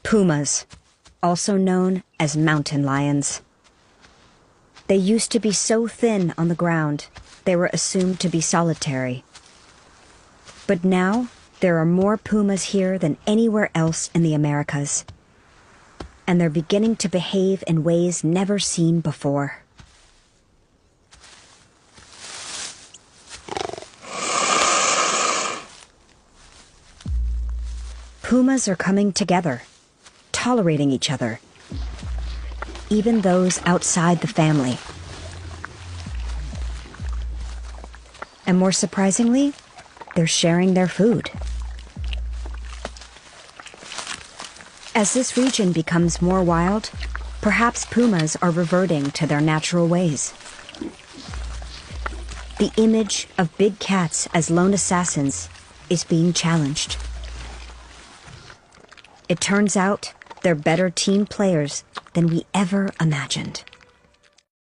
Pumas, also known as mountain lions. They used to be so thin on the ground, they were assumed to be solitary. But now, there are more pumas here than anywhere else in the Americas. And they're beginning to behave in ways never seen before. Pumas are coming together, tolerating each other, even those outside the family. And more surprisingly, they're sharing their food. As this region becomes more wild, perhaps pumas are reverting to their natural ways. The image of big cats as lone assassins is being challenged. It turns out they're better team players than we ever imagined.